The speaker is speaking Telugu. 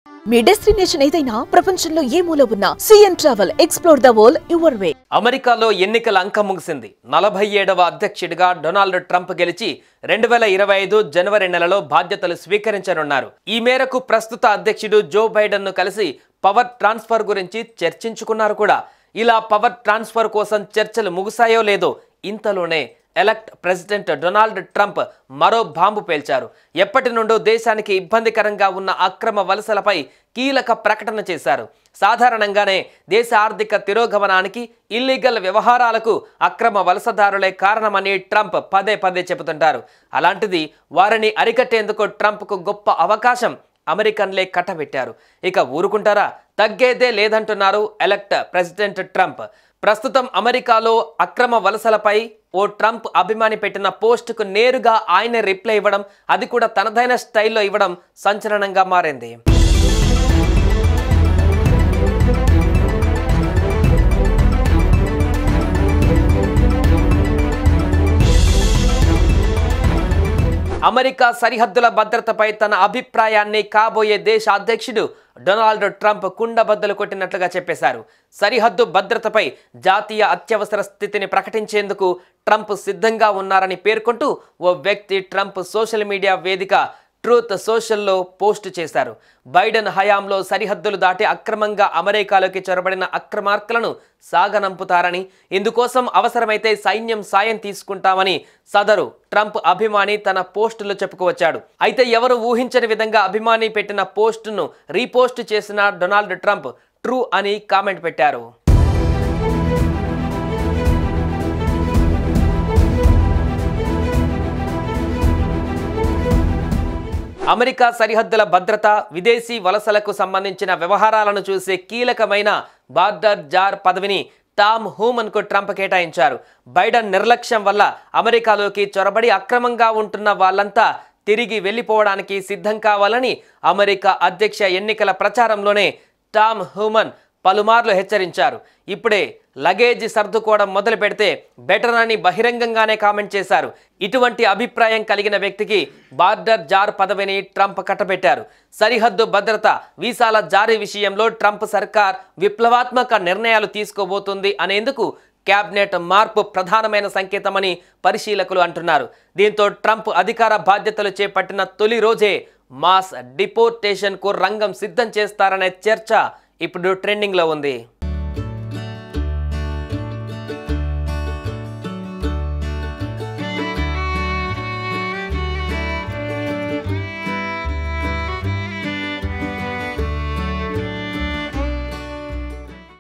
మీ డెస్టినేషన్ ఏదైనా ప్రపంచంలో ఏ మూల ఉన్నా CN travel explore the world your way. అమెరికాలో ఎన్నికల అంకం ముగిసింది. 47వ అధ్యక్షుడిగా డొనాల్డ్ ట్రంప్ గెలిచి 2025 జనవరి నెలలో బాధ్యతలు స్వీకరించనున్నారు. ఈ మేరకు ప్రస్తుత అధ్యక్షుడు జో బైడెన్ ను కలిసి పవర్ ట్రాన్స్ఫర్ గురించి చర్చించుకున్నారు కూడా. ఇలా పవర్ ట్రాన్స్ఫర్ కోసం చర్చలు ముగిసాయో లేదో ఇంతలోనే ఎలక్ట్ ప్రెసిడెంట్ డొనాల్డ్ ట్రంప్ మరో బాంబు పేల్చారు. ఎప్పటి నుండో దేశానికి ఇబ్బందికరంగా ఉన్న అక్రమ వలసలపై కీలక ప్రకటన చేశారు. సాధారణంగానే దేశ ఆర్థిక తిరోగమనానికి, ఇల్లీగల్ వ్యవహారాలకు అక్రమ వలసదారులే కారణమని ట్రంప్ పదే పదే చెబుతుంటారు. అలాంటిది వారిని అరికట్టేందుకు ట్రంప్కు గొప్ప అవకాశం అమెరికన్లే కట్టబెట్టారు. ఇక ఊరుకుంటారా? తగ్గేదే లేదంటున్నారు ఎలక్ట్ ప్రెసిడెంట్ ట్రంప్. ప్రస్తుతం అమెరికాలో అక్రమ వలసలపై ఓ ట్రంప్ అభిమాని పెట్టిన పోస్టుకు నేరుగా ఆయన రిప్లై ఇవ్వడం, అది కూడా తనదైన స్టైల్లో ఇవ్వడం సంచలనంగా మారింది. అమెరికా సరిహద్దుల భద్రతపై తన అభిప్రాయాన్ని కాబోయే దేశ అధ్యక్షుడు డొనాల్డ్ ట్రంప్ కుండబద్దలు కొట్టినట్లుగా చెప్పేశారు. సరిహద్దు భద్రతపై జాతీయ అత్యవసర స్థితిని ప్రకటించేందుకు ట్రంప్ సిద్ధంగా ఉన్నారని పేర్కొంటూ ఓ వ్యక్తి ట్రంప్ సోషల్ మీడియా వేదిక ట్రూత్ సోషల్లో పోస్ట్ చేశారు. బైడెన్ హయాంలో సరిహద్దులు దాటి అక్రమంగా అమెరికాలోకి చొరబడిన అక్రమార్కులను సాగనంపుతారని, ఇందుకోసం అవసరమైతే సైన్యం సాయం తీసుకుంటామని సదరు ట్రంప్ అభిమాని తన పోస్టులో చెప్పుకువచ్చాడు. అయితే ఎవరు ఊహించని విధంగా అభిమాని పెట్టిన పోస్టును రీపోస్ట్ చేసిన డొనాల్డ్ ట్రంప్ ట్రూ అని కామెంట్ పెట్టారు. అమెరికా సరిహద్దుల భద్రత, విదేశీ వలసలకు సంబంధించిన వ్యవహారాలను చూసే కీలకమైన బార్డర్ జార్ పదవిని టామ్ హూమన్కు ట్రంప్ కేటాయించారు. బైడెన్ నిర్లక్ష్యం వల్ల అమెరికాలోకి చొరబడి అక్రమంగా ఉంటున్న వాళ్ళంతా తిరిగి వెళ్లిపోవడానికి సిద్ధం కావాలని అమెరికా అధ్యక్ష ఎన్నికల ప్రచారంలోనే టామ్ హూమన్ పలుమార్లు హెచ్చరించారు. ఇప్పుడే లగేజ్ సర్దుకోవడం మొదలు పెడితే బెటర్ అని బహిరంగంగానే కామెంట్ చేశారు. ఇటువంటి అభిప్రాయం కలిగిన వ్యక్తికి బార్డర్ జార్ పదవిని ట్రంప్ కట్టబెట్టారు. సరిహద్దు భద్రత, వీసాల జారీ విషయంలో ట్రంప్ సర్కార్ విప్లవాత్మక నిర్ణయాలు తీసుకోబోతుంది అనేందుకు క్యాబినెట్ మార్పు ప్రధానమైన సంకేతమని పరిశీలకులు అంటున్నారు. దీంతో ట్రంప్ అధికార బాధ్యతలు చేపట్టిన తొలి రోజే మాస్ డిపోర్టేషన్కు రంగం సిద్ధం చేస్తారనే చర్చ ఇప్పుడు ట్రెండింగ్లో ఉంది.